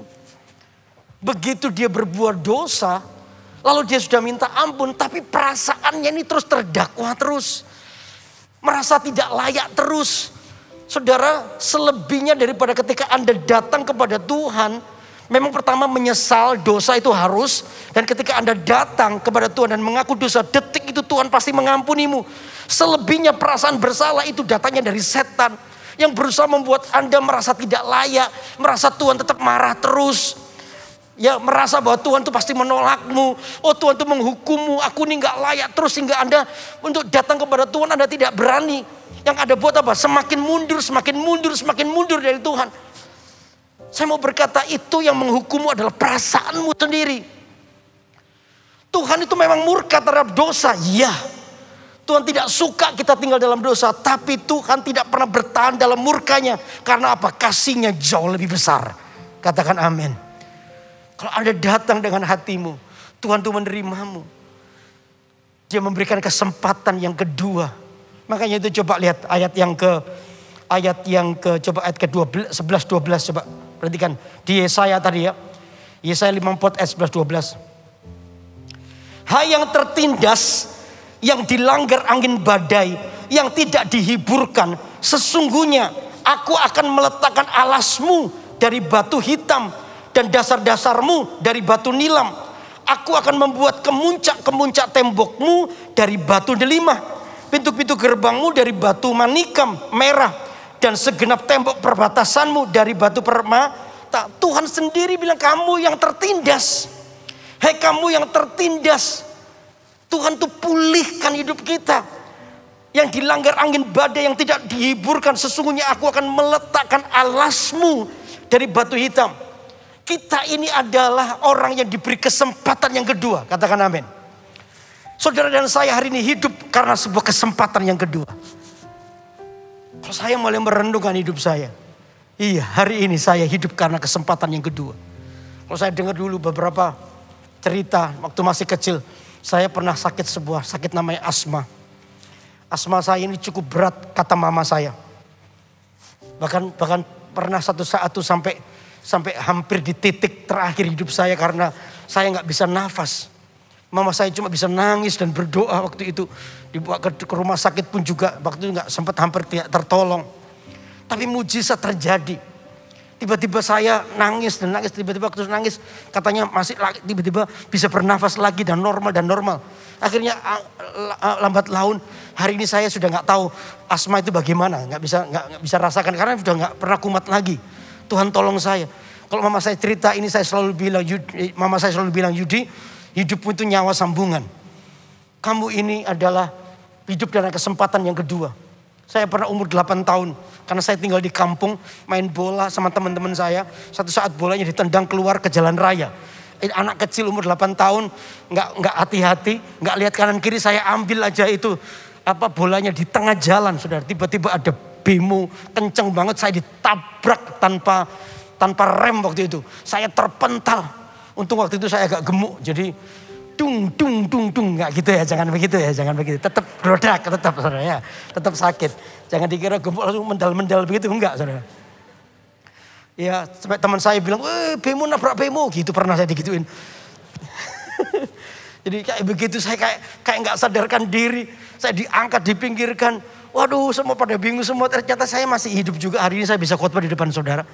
Begitu dia berbuat dosa, lalu dia sudah minta ampun, tapi perasaannya ini terus terdakwa terus. Merasa tidak layak terus. Saudara, selebihnya daripada ketika Anda datang kepada Tuhan, memang pertama menyesal, dosa itu harus. Dan ketika Anda datang kepada Tuhan dan mengaku dosa, detik itu Tuhan pasti mengampunimu. Selebihnya perasaan bersalah itu datangnya dari setan. Yang berusaha membuat Anda merasa tidak layak, merasa Tuhan tetap marah terus. Ya, merasa bahwa Tuhan itu pasti menolakmu. Oh, Tuhan itu menghukummu, aku ini gak layak terus. Sehingga Anda untuk datang kepada Tuhan Anda tidak berani. Yang Anda buat apa? Semakin mundur, semakin mundur, semakin mundur dari Tuhan. Saya mau berkata, itu yang menghukummu adalah perasaanmu sendiri. Tuhan itu memang murka terhadap dosa. Ya, Tuhan tidak suka kita tinggal dalam dosa. Tapi Tuhan tidak pernah bertahan dalam murkanya. Karena apa? Kasihnya jauh lebih besar. Katakan amin. Kalau Anda datang dengan hatimu, Tuhan tuh menerimamu. Dia memberikan kesempatan yang kedua. Makanya itu coba lihat ayat yang ke coba ayat ke-12, 11-12 coba. Perhatikan di Yesaya tadi ya. Yesaya 54 ayat 11-12. Hai yang tertindas, yang dilanggar angin badai, yang tidak dihiburkan, sesungguhnya aku akan meletakkan alasmu dari batu hitam dan dasar-dasarmu dari batu nilam. Aku akan membuat kemuncak-kemuncak tembokmu dari batu delimah, pintu-pintu gerbangmu dari batu manikam merah, dan segenap tembok perbatasanmu dari batu permata. Tuhan sendiri bilang, kamu yang tertindas. Hei kamu yang tertindas, Tuhan tuh pulihkan hidup kita. Yang dilanggar angin badai, yang tidak dihiburkan, sesungguhnya aku akan meletakkan alasmu dari batu hitam. Kita ini adalah orang yang diberi kesempatan yang kedua. Katakan amin. Saudara dan saya hari ini hidup karena sebuah kesempatan yang kedua. Kalau saya mulai merenungkan hidup saya, iya, hari ini saya hidup karena kesempatan yang kedua. Kalau saya dengar dulu beberapa cerita waktu masih kecil, saya pernah sakit namanya asma. Asma saya ini cukup berat kata mama saya. Bahkan pernah satu saat tuh sampai hampir di titik terakhir hidup saya karena saya nggak bisa nafas. Mama saya cuma bisa nangis dan berdoa waktu itu. Dibawa ke rumah sakit pun juga waktu itu nggak sempat, hampir tidak tertolong. Tapi mujizat terjadi. Tiba-tiba saya nangis dan nangis, tiba-tiba waktu nangis katanya masih tiba-tiba bisa bernafas lagi dan normal. Akhirnya lambat laun hari ini saya sudah nggak tahu asma itu bagaimana, nggak bisa rasakan karena sudah nggak pernah kumat lagi. Tuhan tolong saya. Kalau mama saya cerita ini, mama saya selalu bilang, Yudi, hidupmu itu nyawa sambungan. Kamu ini adalah hidup dengan kesempatan yang kedua. Saya pernah umur 8 tahun. Karena saya tinggal di kampung, main bola sama teman-teman saya. Satu saat bolanya ditendang keluar ke jalan raya. Anak kecil umur 8 tahun, nggak hati-hati, nggak lihat kanan kiri, saya ambil aja itu bolanya di tengah jalan, saudara. Tiba-tiba ada bemo kenceng banget, saya ditabrak tanpa rem waktu itu. Saya terpental. Untung waktu itu saya agak gemuk, jadi dung nggak gitu ya, jangan begitu. Tetap berodak, saudara ya, tetap sakit. Jangan dikira gemuk langsung mendal begitu, enggak saudara. Ya, sampai teman saya bilang, bemo nabrak bemo, gitu pernah saya digituin. Jadi kayak begitu saya kayak nggak sadarkan diri, saya diangkat, dipinggirkan. Waduh, semua pada bingung semua. Ternyata saya masih hidup juga. Hari ini saya bisa khotbah di depan saudara.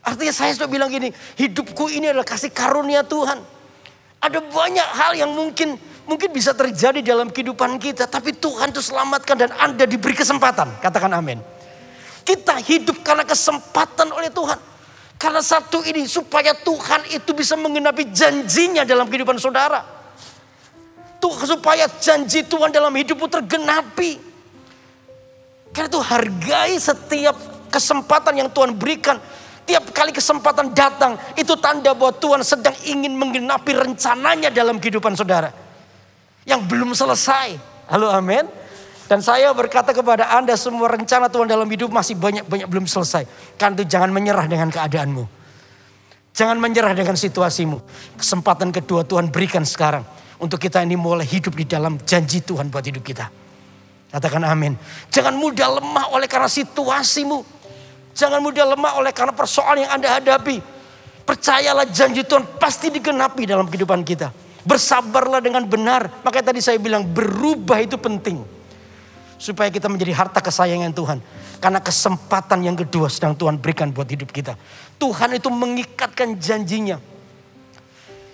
Artinya saya sudah bilang gini, hidupku ini adalah kasih karunia Tuhan. Ada banyak hal yang mungkin bisa terjadi dalam kehidupan kita. Tapi Tuhan itu selamatkan dan Anda diberi kesempatan. Katakan amin. Kita hidup karena kesempatan oleh Tuhan. Karena satu ini, supaya Tuhan itu bisa menggenapi janjinya dalam kehidupan saudara. Supaya janji Tuhan dalam hidupmu tergenapi. Karena itu hargai setiap kesempatan yang Tuhan berikan. Tiap kali kesempatan datang, itu tanda bahwa Tuhan sedang ingin menggenapi rencananya dalam kehidupan saudara. Yang belum selesai. Halo, amin. Dan saya berkata kepada Anda, semua rencana Tuhan dalam hidup masih banyak belum selesai. Karena itu jangan menyerah dengan keadaanmu. Jangan menyerah dengan situasimu. Kesempatan kedua Tuhan berikan sekarang. Untuk kita ini mulai hidup di dalam janji Tuhan buat hidup kita. Katakan amin. Jangan mudah lemah oleh karena situasimu. Jangan mudah lemah oleh karena persoalan yang Anda hadapi. Percayalah janji Tuhan pasti digenapi dalam kehidupan kita. Bersabarlah dengan benar. Makanya tadi saya bilang berubah itu penting. Supaya kita menjadi harta kesayangan Tuhan. Karena kesempatan yang kedua sedang Tuhan berikan buat hidup kita. Tuhan itu mengikatkan janjinya.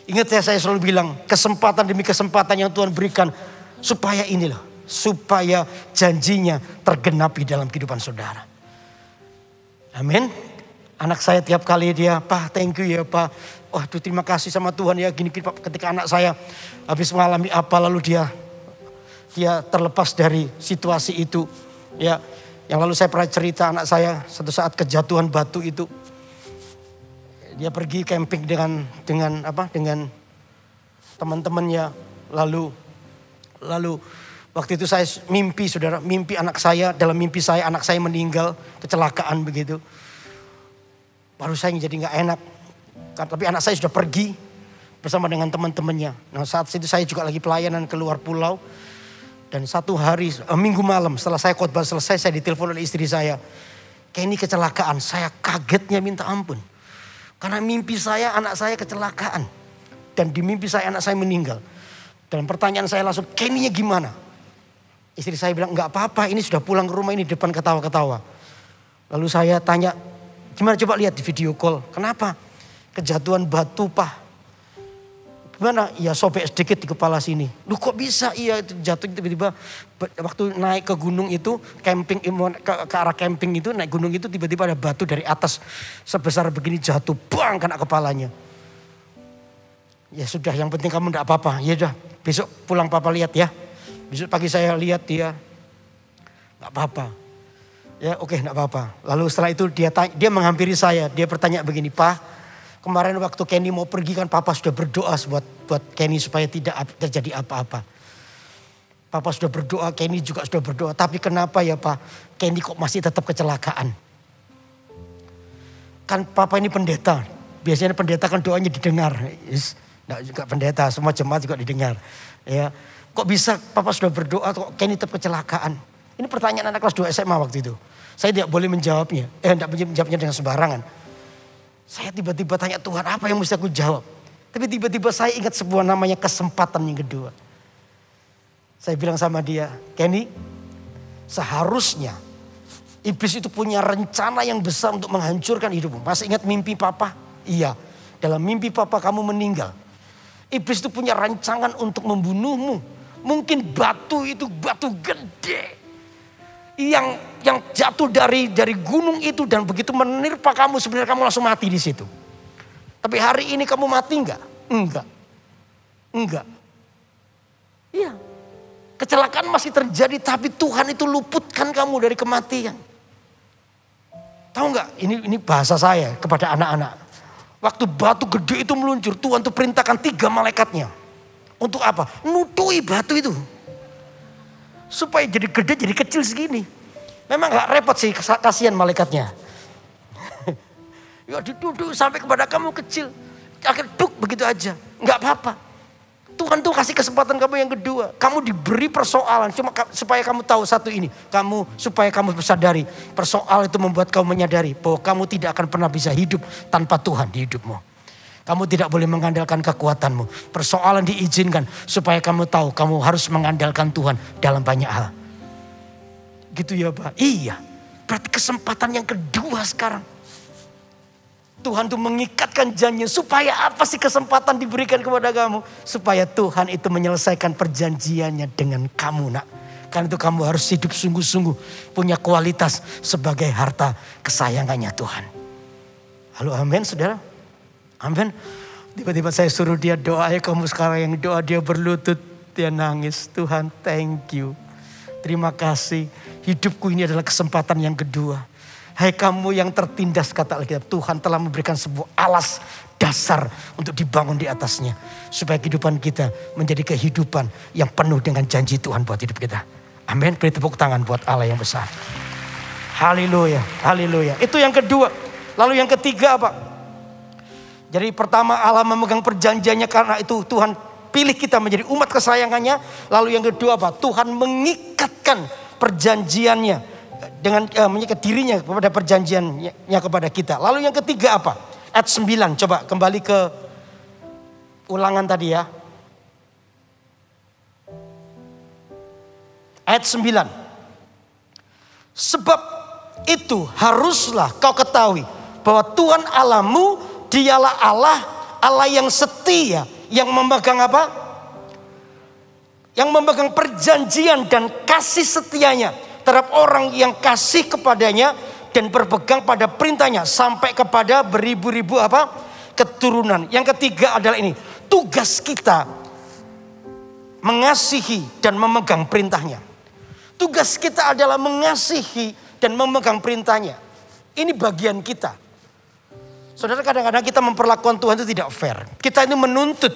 Ingat ya, saya selalu bilang kesempatan demi kesempatan yang Tuhan berikan. Supaya inilah. Supaya janjinya tergenapi dalam kehidupan saudara. Amin. Anak saya tiap kali dia, Pak, thank you ya Pak. Waduh, terima kasih sama Tuhan ya. Gini Pak, ketika anak saya habis mengalami apa, lalu dia terlepas dari situasi itu. Ya, yang lalu saya pernah cerita anak saya satu saat kejatuhan batu itu. Dia pergi camping dengan teman-temannya. Lalu waktu itu saya mimpi, saudara, mimpi anak saya, dalam mimpi saya anak saya meninggal, kecelakaan begitu. Baru saya jadi gak enak, tapi anak saya sudah pergi bersama dengan teman-temannya. Nah saat itu saya juga lagi pelayanan keluar pulau. Dan satu hari, minggu malam setelah saya khotbah selesai, saya ditelepon oleh istri saya. Kenny kecelakaan, saya kagetnya minta ampun. Karena mimpi saya anak saya kecelakaan. Dan di mimpi saya anak saya meninggal. Dan pertanyaan saya langsung, Kenny-nya gimana? Istri saya bilang, enggak apa-apa, ini sudah pulang ke rumah, ini depan ketawa-ketawa. Lalu saya tanya, gimana coba lihat di video call. Kenapa? Kejatuhan batu Pak. Gimana? Ya sobek sedikit di kepala sini. Loh kok bisa? Iya itu jatuh tiba-tiba. Waktu naik ke gunung itu, camping ke arah camping itu, naik gunung itu tiba-tiba ada batu dari atas. Sebesar begini jatuh, bang kena kepalanya. Ya sudah, yang penting kamu enggak apa-apa. Ya udah, besok pulang papa lihat ya. Besok pagi saya lihat dia, nggak apa-apa. Ya oke, nggak apa-apa. Lalu setelah itu dia menghampiri saya. Dia bertanya begini, Pak, kemarin waktu Kenny mau pergi kan Papa sudah berdoa buat Kenny supaya tidak terjadi apa-apa. Papa sudah berdoa, Kenny juga sudah berdoa. Tapi kenapa ya Pak, Kenny kok masih tetap kecelakaan? Kan Papa ini pendeta. Biasanya pendeta kan doanya didengar. Nggak juga pendeta, semua jemaat juga didengar. Ya. Kok bisa Papa sudah berdoa kok Kenny tetap kecelakaan? Ini pertanyaan anak kelas 2 SMA waktu itu. Saya tidak boleh menjawabnya. Tidak boleh menjawabnya dengan sembarangan. Saya tiba-tiba tanya Tuhan, apa yang mesti aku jawab? Tapi tiba-tiba saya ingat sebuah namanya kesempatan yang kedua. Saya bilang sama dia, Kenny, seharusnya iblis itu punya rencana yang besar untuk menghancurkan hidupmu. Masih ingat mimpi Papa? Iya, dalam mimpi Papa kamu meninggal. Iblis itu punya rancangan untuk membunuhmu. Mungkin batu itu batu gede. Yang jatuh dari gunung itu dan begitu menirpa kamu, sebenarnya kamu langsung mati di situ. Tapi hari ini kamu mati enggak? Enggak. Iya. Kecelakaan masih terjadi tapi Tuhan itu luputkan kamu dari kematian. Tahu enggak? Ini bahasa saya kepada anak-anak. Waktu batu gede itu meluncur, Tuhan tuh perintahkan 3 malaikatnya. Untuk apa? Nutui batu itu. Supaya jadi gede, jadi kecil segini. Memang gak repot sih, kasihan malaikatnya. Ya duduk sampai kepada kamu kecil. Akhirnya duk begitu aja. Gak apa-apa. Tuhan tuh kasih kesempatan kamu yang kedua. Kamu diberi persoalan. Cuma supaya kamu tahu satu ini. Supaya kamu sadari. Persoalan itu membuat kamu menyadari. Bahwa kamu tidak akan pernah bisa hidup tanpa Tuhan di hidupmu. Kamu tidak boleh mengandalkan kekuatanmu. Persoalan diizinkan supaya kamu tahu kamu harus mengandalkan Tuhan dalam banyak hal. Gitu ya Pak? Iya. Berarti kesempatan yang kedua sekarang. Tuhan tuh mengikatkan janji. Supaya apa sih kesempatan diberikan kepada kamu? Supaya Tuhan itu menyelesaikan perjanjiannya dengan kamu nak. Karena itu kamu harus hidup sungguh-sungguh. Punya kualitas sebagai harta kesayangannya Tuhan. Halo amin saudara? Amin. Tiba-tiba saya suruh dia doa. Ya kamu sekarang yang doa, dia berlutut. Dia nangis. Tuhan thank you. Terima kasih. Hidupku ini adalah kesempatan yang kedua. Hai kamu yang tertindas kata Alkitab. Tuhan telah memberikan sebuah alas dasar untuk dibangun di atasnya. Supaya kehidupan kita menjadi kehidupan yang penuh dengan janji Tuhan buat hidup kita. Amin. Beri tepuk tangan buat Allah yang besar. Haleluya. Haleluya. Itu yang kedua. Lalu yang ketiga apa? Jadi pertama Allah memegang perjanjiannya karena itu Tuhan pilih kita menjadi umat kesayangannya. Lalu yang kedua apa? Tuhan mengikatkan perjanjiannya. Dengan mengikat dirinya kepada perjanjiannya kepada kita. Lalu yang ketiga apa? Ayat 9. Coba kembali ke ulangan tadi ya. Ayat 9. Sebab itu haruslah kau ketahui bahwa Tuhan Allahmu dialah Allah yang setia, yang memegang apa? Yang memegang perjanjian dan kasih setianya terhadap orang yang kasih kepadanya dan berpegang pada perintahnya sampai kepada beribu-ribu apa? Keturunan. Yang ketiga adalah ini, tugas kita mengasihi dan memegang perintahnya. Tugas kita adalah mengasihi dan memegang perintahnya. Ini bagian kita. Saudara, kadang-kadang kita memperlakukan Tuhan itu tidak fair. Kita ini menuntut.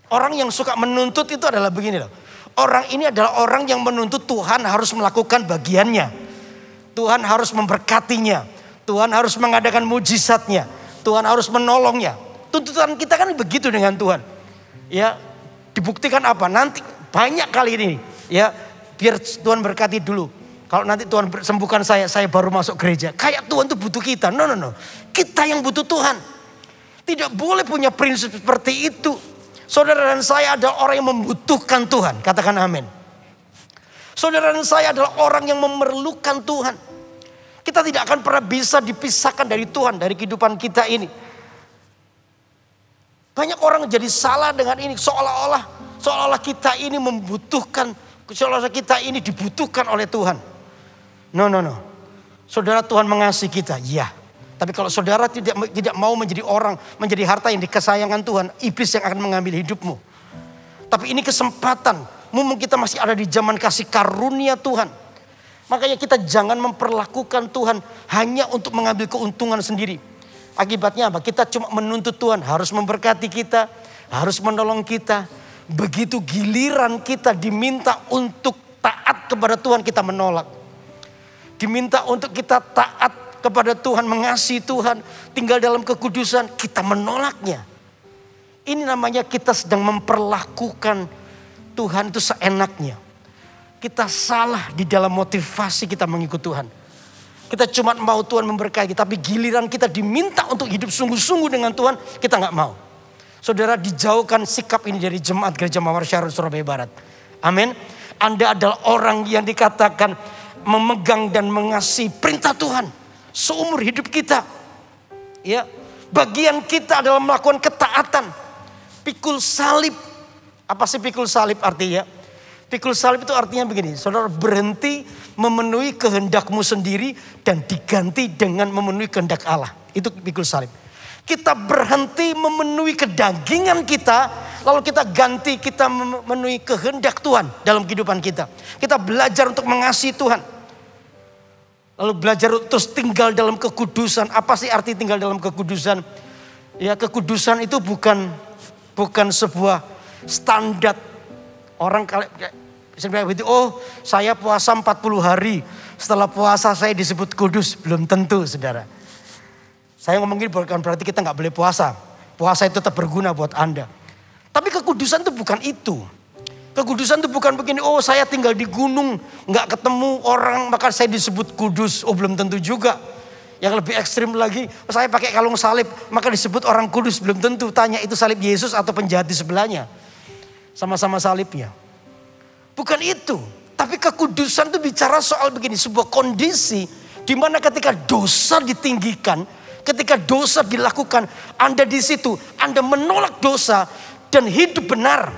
Orang yang suka menuntut itu adalah begini loh. Orang ini adalah orang yang menuntut Tuhan harus melakukan bagiannya. Tuhan harus memberkatinya. Tuhan harus mengadakan mujizatnya. Tuhan harus menolongnya. Tuntutan kita kan begitu dengan Tuhan. Ya, dibuktikan apa? Nanti banyak kali ini. Ya, biar Tuhan berkati dulu. Kalau nanti Tuhan sembuhkan saya baru masuk gereja. Kayak Tuhan tuh butuh kita. No. Kita yang butuh Tuhan. Tidak boleh punya prinsip seperti itu. Saudara dan saya adalah orang yang membutuhkan Tuhan. Katakan amin. Saudara dan saya adalah orang yang memerlukan Tuhan. Kita tidak akan pernah bisa dipisahkan dari Tuhan, dari kehidupan kita ini. Banyak orang jadi salah dengan ini. Seolah-olah kita ini membutuhkan, seolah-olah kita ini dibutuhkan oleh Tuhan. No. Saudara, Tuhan mengasihi kita, ya. Tapi kalau saudara tidak mau menjadi orang, menjadi harta yang dikesayangan Tuhan, iblis yang akan mengambil hidupmu. Tapi ini kesempatan, mumpung kita masih ada di zaman kasih karunia Tuhan. Makanya kita jangan memperlakukan Tuhan hanya untuk mengambil keuntungan sendiri. Akibatnya apa? Kita cuma menuntut Tuhan harus memberkati kita, harus menolong kita. Begitu giliran kita diminta untuk taat kepada Tuhan, kita menolak. Diminta untuk kita taat kepada Tuhan, mengasihi Tuhan, tinggal dalam kekudusan, kita menolaknya. Ini namanya kita sedang memperlakukan Tuhan itu seenaknya. Kita salah di dalam motivasi kita mengikut Tuhan. Kita cuma mau Tuhan memberkati, tapi giliran kita diminta untuk hidup sungguh-sungguh dengan Tuhan, kita nggak mau. Saudara, dijauhkan sikap ini dari jemaat Gereja Mawar Syarul Surabaya Barat. Amin. Anda adalah orang yang dikatakan memegang dan mengasihi perintah Tuhan seumur hidup kita. Ya, bagian kita adalah melakukan ketaatan. Pikul salib. Apa sih pikul salib artinya? Pikul salib itu artinya begini, saudara, berhenti memenuhi kehendakmu sendiri dan diganti dengan memenuhi kehendak Allah. Itu pikul salib. Kita berhenti memenuhi kedagingan kita, lalu kita ganti, kita memenuhi kehendak Tuhan dalam kehidupan kita. Kita belajar untuk mengasihi Tuhan. Lalu belajar terus tinggal dalam kekudusan. Apa sih arti tinggal dalam kekudusan? Ya, kekudusan itu bukan sebuah standar. Orang misalnya begitu, oh saya puasa 40 hari. Setelah puasa saya disebut kudus. Belum tentu, saudara. Saya ngomongin bukan berarti kita gak boleh puasa. Puasa itu tetap berguna buat Anda. Tapi kekudusan itu bukan itu. Kekudusan itu bukan begini, oh saya tinggal di gunung, gak ketemu orang, maka saya disebut kudus. Oh belum tentu juga. Yang lebih ekstrim lagi, oh, saya pakai kalung salib, maka disebut orang kudus. Belum tentu, tanya itu salib Yesus atau penjahat di sebelahnya. Sama-sama salibnya. Bukan itu. Tapi kekudusan itu bicara soal begini, sebuah kondisi di mana ketika dosa ditinggikan, ketika dosa dilakukan, Anda di situ, Anda menolak dosa dan hidup benar.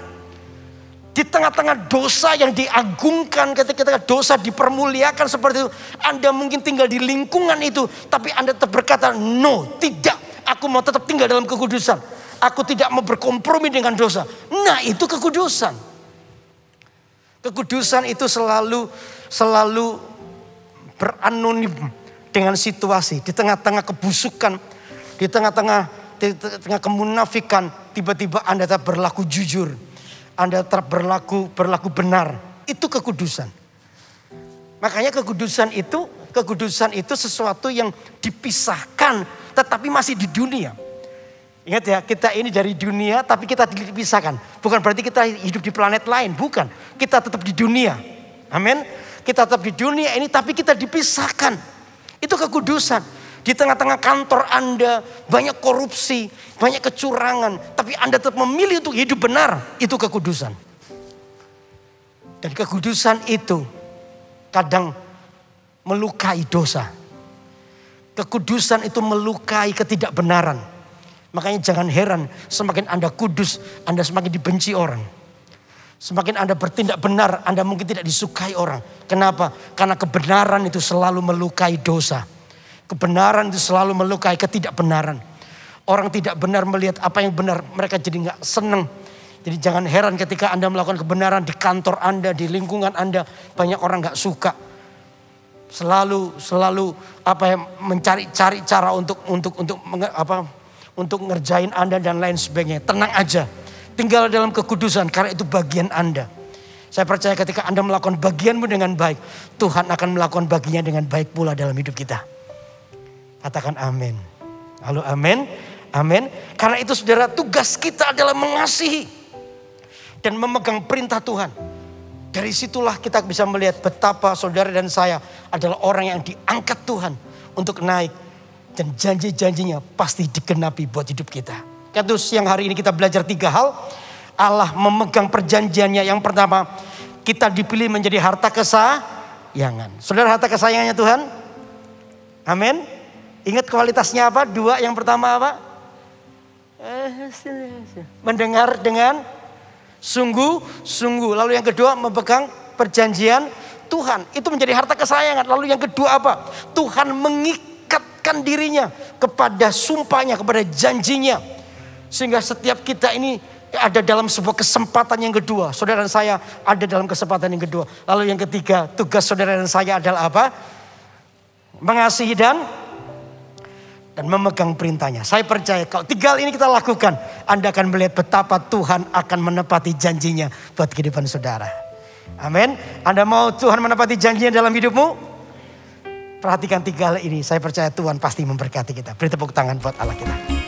Di tengah-tengah dosa yang diagungkan, ketika dosa dipermuliakan seperti itu, Anda mungkin tinggal di lingkungan itu, tapi Anda tetap berkata, no, tidak, aku mau tetap tinggal dalam kekudusan. Aku tidak mau berkompromi dengan dosa. Nah, itu kekudusan. Kekudusan itu selalu beranonim dengan situasi. Di tengah-tengah kebusukan, di tengah kemunafikan, tiba-tiba Anda tetap berlaku jujur. Anda tetap berlaku benar. Itu kekudusan. Makanya kekudusan itu sesuatu yang dipisahkan tetapi masih di dunia. Ingat ya, kita ini dari dunia tapi kita dipisahkan. Bukan berarti kita hidup di planet lain, bukan. Kita tetap di dunia. Amin. Kita tetap di dunia ini tapi kita dipisahkan. Itu kekudusan. Di tengah-tengah kantor Anda banyak korupsi, banyak kecurangan, tapi Anda tetap memilih untuk hidup benar. Itu kekudusan. Dan kekudusan itu kadang melukai dosa. Kekudusan itu melukai ketidakbenaran. Makanya jangan heran, semakin Anda kudus, Anda semakin dibenci orang. Semakin Anda bertindak benar, Anda mungkin tidak disukai orang. Kenapa? Karena kebenaran itu selalu melukai dosa. Kebenaran itu selalu melukai ketidakbenaran. Orang tidak benar melihat apa yang benar, mereka jadi gak seneng. Jadi jangan heran ketika Anda melakukan kebenaran di kantor Anda, di lingkungan Anda, banyak orang gak suka. Selalu mencari-cari cara untuk ngerjain Anda dan lain sebagainya. Tenang aja. Tinggal dalam kekudusan karena itu bagian Anda. Saya percaya ketika Anda melakukan bagianmu dengan baik, Tuhan akan melakukan baginya dengan baik pula dalam hidup kita. Katakan amin. Halo, amin. Amin. Karena itu saudara, tugas kita adalah mengasihi dan memegang perintah Tuhan. Dari situlah kita bisa melihat betapa saudara dan saya adalah orang yang diangkat Tuhan untuk naik. Dan janji-janjinya pasti digenapi buat hidup kita. Karena siang hari ini kita belajar 3 hal. Allah memegang perjanjiannya. Yang pertama, kita dipilih menjadi harta kesayangan. Saudara, harta kesayangannya Tuhan. Amin. Ingat kualitasnya apa? 2, yang pertama apa? Mendengar dengan sungguh-sungguh. Lalu yang kedua, memegang perjanjian Tuhan. Itu menjadi harta kesayangan. Lalu yang kedua apa? Tuhan mengikatkan dirinya kepada sumpahnya, kepada janjinya. Sehingga setiap kita ini ada dalam sebuah kesempatan yang kedua. Saudara dan saya ada dalam kesempatan yang kedua. Lalu yang ketiga, tugas saudara dan saya adalah apa? Mengasihi dan memegang perintahnya. Saya percaya kalau 3 hal ini kita lakukan, Anda akan melihat betapa Tuhan akan menepati janjinya buat kehidupan saudara. Amin. Anda mau Tuhan menepati janjinya dalam hidupmu? Perhatikan 3 hal ini. Saya percaya Tuhan pasti memberkati kita. Beri tepuk tangan buat Allah kita.